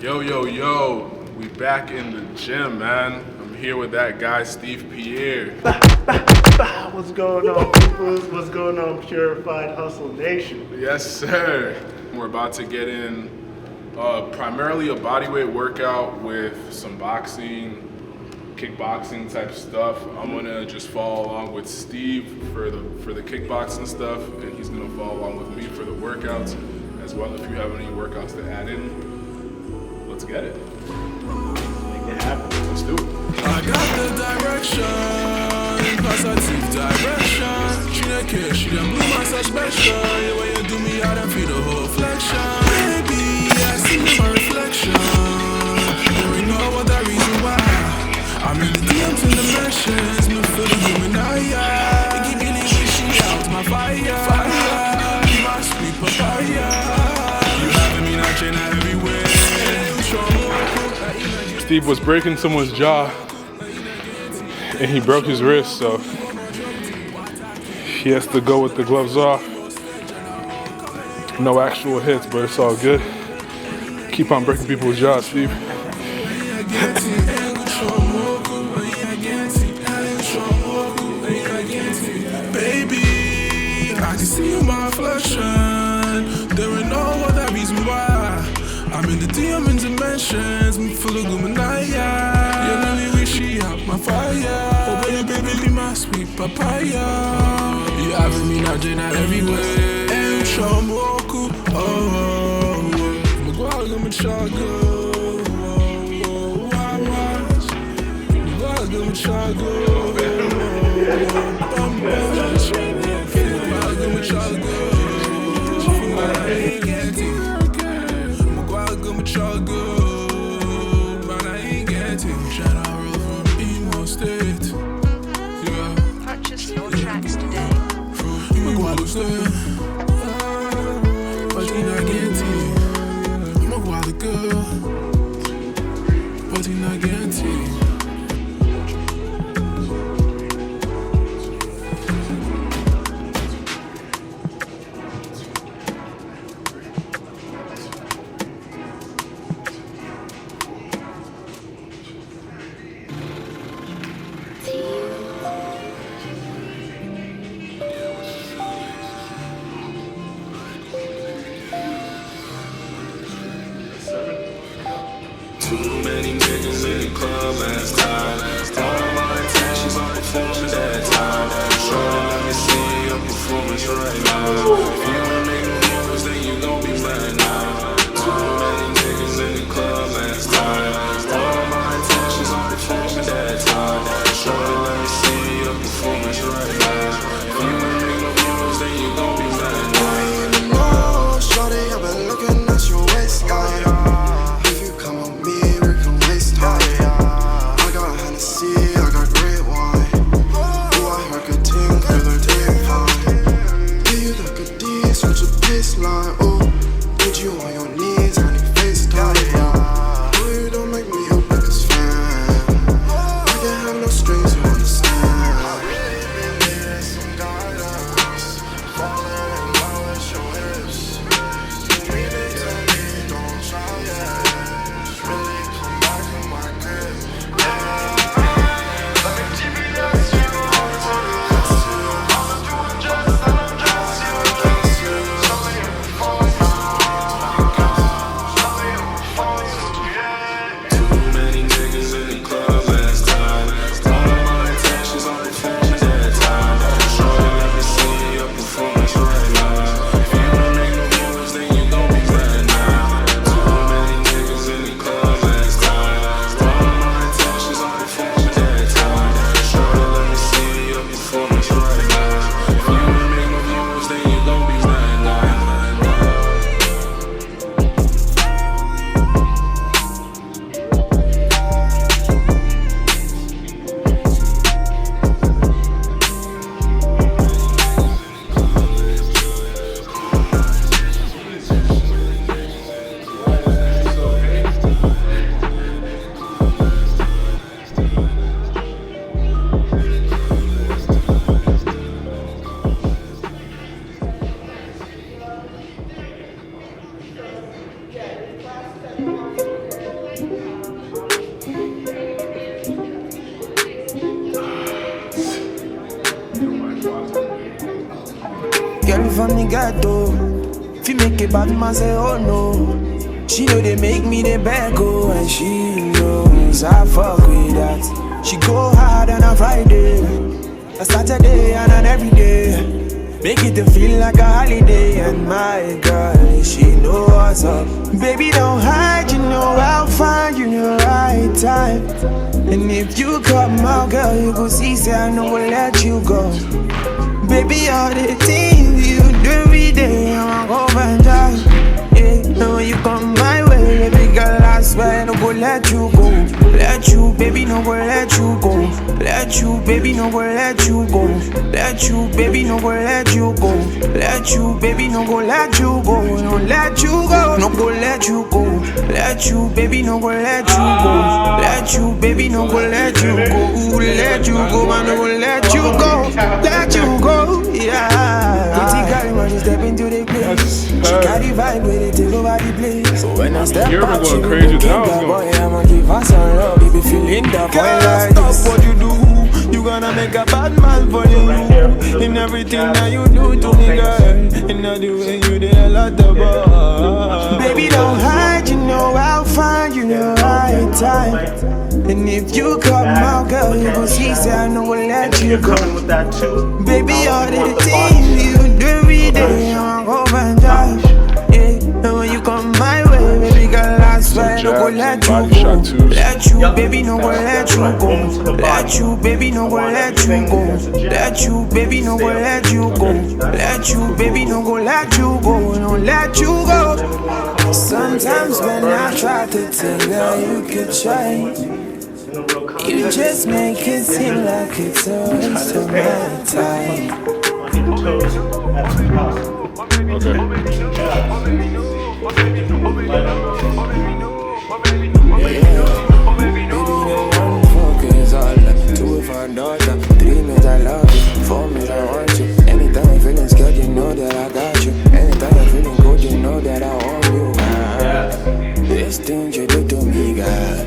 Yo, yo, yo, we back in the gym, man. I'm here with that guy, Steve Pierre. What's going on, people? What's going on, Purified Hustle Nation? Yes, sir. We're about to get in primarily a bodyweight workout with some boxing, kickboxing type stuff. I'm gonna just follow along with Steve for the kickboxing stuff, and he's gonna follow along with me for the workouts as well. If you have any workouts to add in, let's get it. Make it happen. Let's do it. I got the direction, positive direction. She don't care, she done blew my suspension. The way you do me, I done feel the whole flexion. Baby, I see my reflection. There ain't no other reason why. I'm in the DMs and the mentions, me feel the human eye. Keep me wishing out my fire. Be my sweet papaya. You having me knocking everywhere. Steve was breaking someone's jaw and he broke his wrist, so he has to go with the gloves off. No actual hits, but it's all good. Keep on breaking people's jaws, Steve. Baby, I can see you my reflection. There ain't no other reason why. I'm in the diamond dimensions, me full of gumanaya. You really wish she had my fire. Oh baby, be my sweet papaya. You having me nudging out everywhere. And show moku, oh, magwaga machago, magwaga machago, magwaga machago. Purchase your tracks today. Too many niggas in the club last time. All my intentions on performing that time. Shorty, let me see your performance right now. If you ain't making moves, then you gon' be mad now. Too many niggas in the club last time. All my intentions on performing that time. Shorty, let me see your performance right now. If you ain't making moves, then you gon' be mad now. Oh, shorty, I've been looking at your waistline. Girl from the ghetto, if you make a bad man say oh no. She know they make me the beg oh, and she knows I fuck with that. She go hard on a Friday, a Saturday and an everyday. Make it to feel like a holiday, and my girl, she know what's up. Baby, don't hide, you know I'll find you the right time. And if you come out, girl, you go see, say I know I'll let you go. Baby, all the things you do every day, I'm gon' go and die. Yeah, and when you come my way, baby girl, I swear, no go let you go. Let you, baby, no go let you go. Let you, baby, no go let you go. Let you, baby, no go let you go. Let you, baby, no go let you go. No let you go, no go let you go. Let you, baby, no go let you go. Let you, baby, no go let you go. Let you go, man, no go let you go. Let you go, yeah. Pretty girl, when you step into the place, she got the vibe with it till over the place. So when I step up, she crazy, keep that boy, I'ma give her some love. Baby, feeling that boy like this. What you do, you gonna make a bad man for you. In everything that you do to me, girl. In the way you did a lot of boy. Baby, don't hide, you know I'll find you the right time. And if you come out, girl, you gon' see, say I know I'll let you go. Coming with that too. Baby, all the things you do every day, I'm gon' go and die. Yeah, and when you come my way, baby girl, I swear, no go let you go. Let you, baby, no go let you go. Let you, baby, no go let you go. Let you, baby, no go let you go. Let you, baby, no go let you go. No let you go. Sometimes when I try to tell you, you could try. You just make it seem like it's a waste of my time. On your toes, that's impossible. Baby, they want focus all up. 2 if I daughter, 3 means I love you, 4 means I want you. Anytime I'm feeling scared, you know that I got you. Anytime I'm feeling good, you know that I want you. This thing you do to me, God,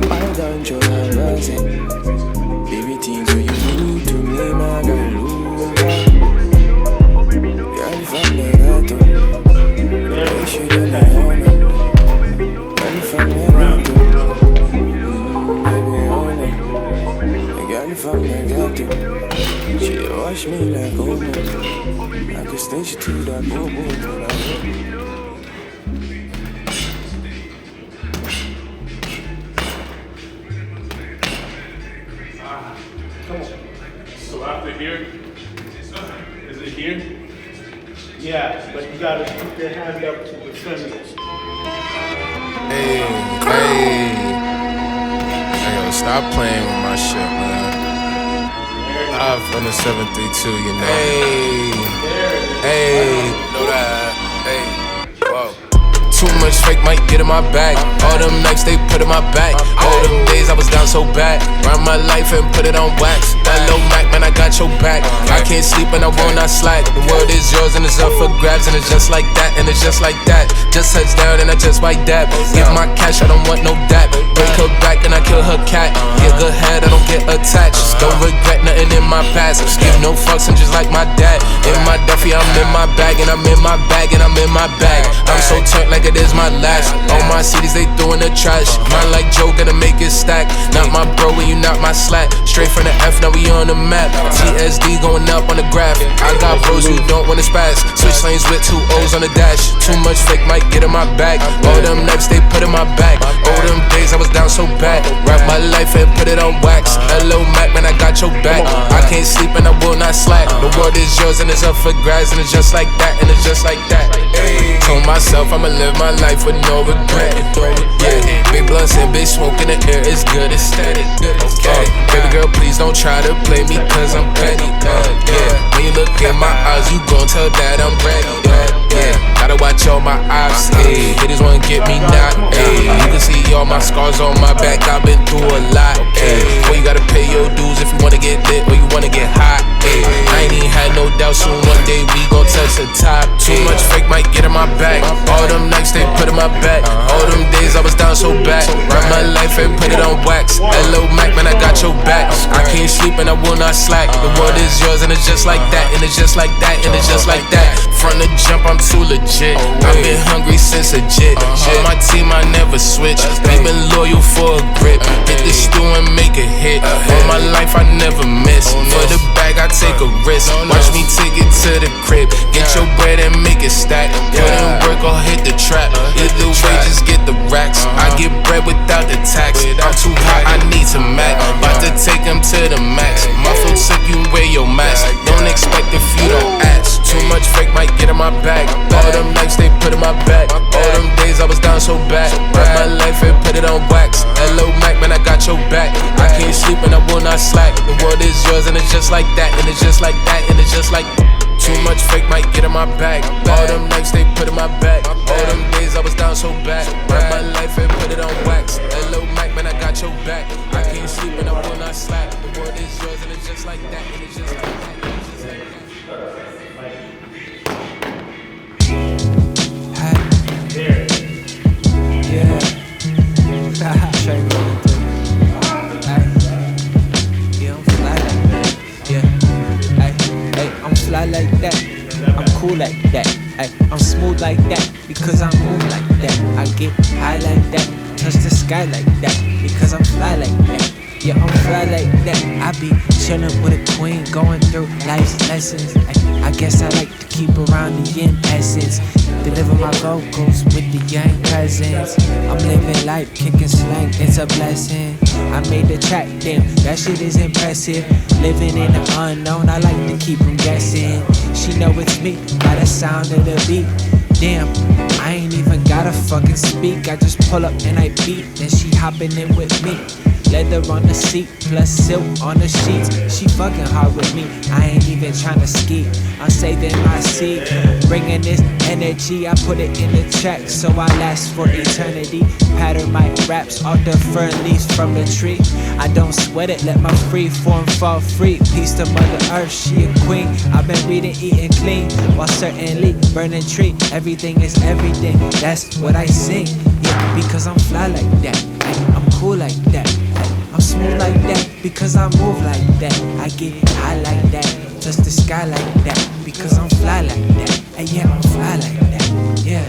why don't you have mercy? Baby, things you do to me, my girl. Girl from the ghetto, they should have known me. Girl from the ghetto, baby, hold it. Girl from the ghetto, she wash me like Omo. I could stitch to that boom. So after here, is it here? Yeah, but you gotta keep your hand up to the cymbals. Hey, yo, stop playing with my shit, man. Live from the 732, you know. Hey, know that. Hey, whoa. Too much fake might get in my bag. All them nights they put in my back. All them days I was down so bad. Run my life and put it on wax. That low Mac, man, I got your back. I can't sleep and I will not slack. The world is yours and it's up for grabs. And it's just like that, and it's just like that. Just heads down and I just white dab. Give my cash, I don't want no dap. Break her back and I kill her cat. Get good head, I don't get attached. Don't regret nothing in my past. Give no fucks, I'm just like my dad. In my Duffy, I'm in my bag. And I'm in my bag, and I'm in my bag. I'm so turned like it is my last. All my CDs they throw in the trash. Mine like Joe, gonna make it stack. Not my bro when you not my slack. Straight from the F, now we on the map. TSD going up on the graph. I got bros who don't wanna spaz. Switch lanes with 2 O's on the dash. Too much fake might get in my bag. All them nights they put in my back. All them days I was down so bad. Wrap my life and put it on wax. Hello Mac, man, I got your back. I can't sleep and I will not slack. The world is yours and it's up for grabs. And it's just like that, and it's just like that. Told myself I'ma live my life with no regret. Yeah, big blunts and big smoke in the air, it's good, it's steady. Okay, baby girl, please don't try to play me, cause I'm petty. Yeah, when you look in my eyes, you gon' tell that I'm ready. Yeah, gotta watch all my eyes. Ayy, haters wanna get me not. Ayy, you can see all all my scars on my back, I've been through a lot. Well, you gotta pay your dues if you wanna get lit or you wanna get hot. I ain't even had no doubt, soon one day we gon' touch the top. Too much fake might get in my back. All them nights they put in my back. All them days I was down so bad. Run my life and put it on wax. Hello Mac, man, I got your back. I can't sleep and I will not slack. The world is yours and it's just like that. And it's just like that, and it's just like that. From the jump, I'm too legit. I've been hungry since a jit. On my team, I never switch. We been loyal for a grip. Get this stew and make a hit. All my life, I never miss. For the bag, I take a risk. Watch me take it to the crib. Get your bread and make it stack. Put in work or hit the trap. Either way, just get the racks. I get bread without the tax. I'm too hot, I need to mac. About to take him to the max. My food sick, you wear your mask. Don't expect if you don't ask. Too much fake might get in my back. All them nights they put in my back. All them days I was down so bad. Run my life and put it on wax. Hello Mac, man, I got your back. I can't sleep and I will not slack. The world is yours and it's just like that. And it's just like that, and it's just like. Too much fake might get in my back. All them nights they put in my back. All them days I was down so bad. Run my life and put it on wax. Hello Mac, man, I got your back. I can't sleep and I will not slack. The world is yours and it's just like that. And it's just like that. Fly like that, I'm cool like that, ay, I'm smooth like that, because I move like that. I get high like that, touch the sky like that, because I'm fly like that. Yeah, I'm fly like that. I be chillin' with a queen, going through life's lessons. I guess I like to keep around the in essence. Deliver my vocals with the young presence. I'm living life, kicking slang, it's a blessing. I made the track, damn, that shit is impressive. Living in the unknown, I like to keep them guessing. She know it's me, by the sound of the beat. Damn, I ain't even gotta fucking speak. I just pull up and I beat, then she hopping in with me. Leather on the seat, plus silk on the sheets. She fucking hard with me, I ain't even tryna ski. I'm saving my seed, bringing this energy. I put it in the track, so I last for eternity. Pattern my raps off the fern leaves from the tree. I don't sweat it, let my free form fall free. Peace to Mother Earth, she a queen. I've been reading, eating clean, while certainly burning tree. Everything is everything, that's what I sing. Yeah, because I'm fly like that, I'm cool like that. I'm smooth like that, because I move like that. I get high like that, touch the sky like that, because I'm fly like that. And yeah, I'm fly like that, yeah.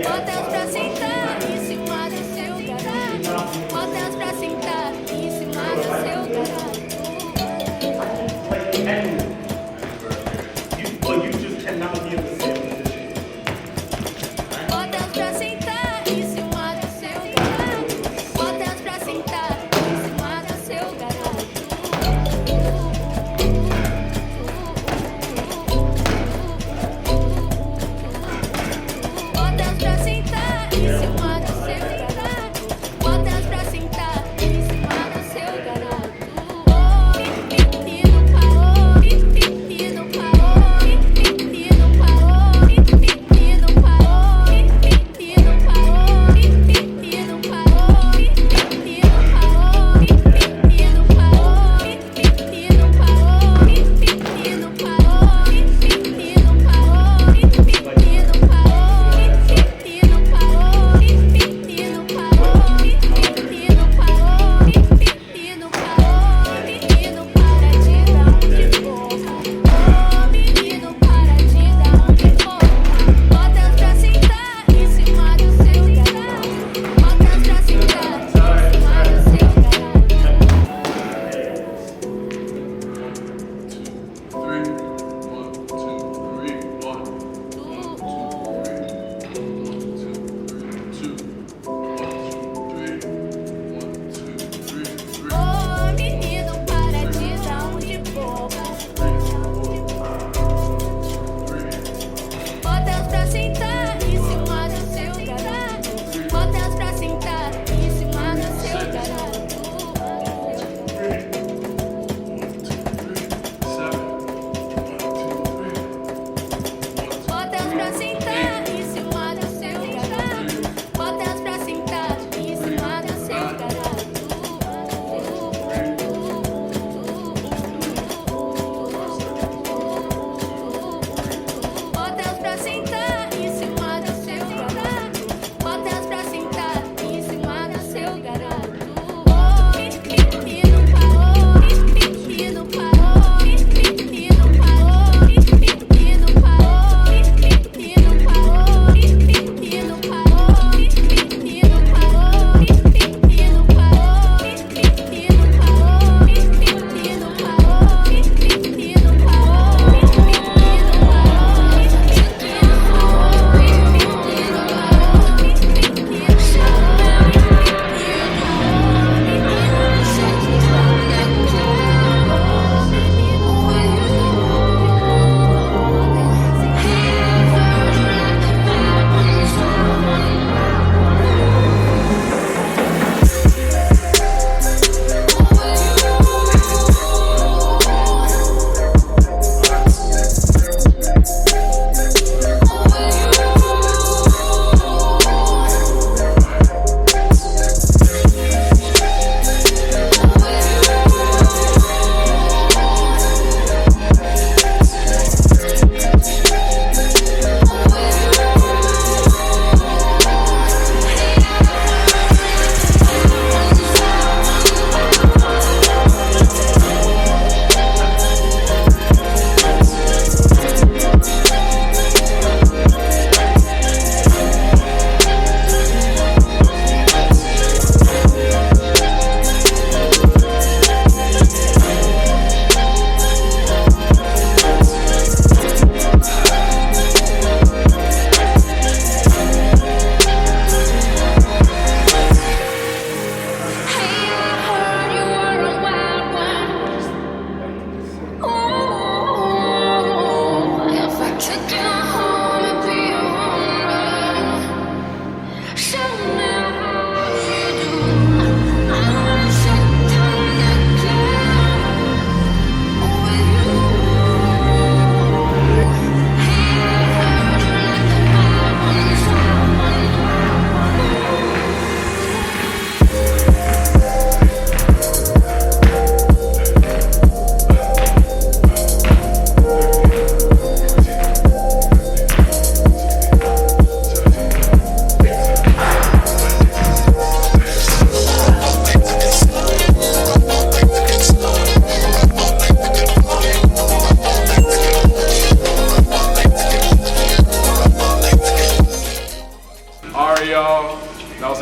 Bota elas pra sentar em cima do seu garato. Bota elas pra sentar em cima do seu garato. You just cannot be in the same position. Bota elas pra sentar em cima do seu garato. Bota elas pra sentar em cima do seu garato. Bota elas pra sentar em cima do seu garato. Bota elas pra sentar em cima do seu garato. Menino parou, menino parou, menino parou.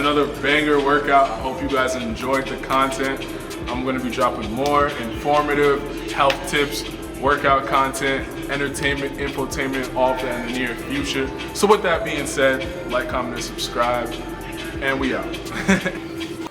another banger workout. I hope you guys enjoyed the content. I'm gonna be dropping more informative health tips, workout content, entertainment, infotainment, all of that in the near future. So with that being said, like, comment, and subscribe, and we out.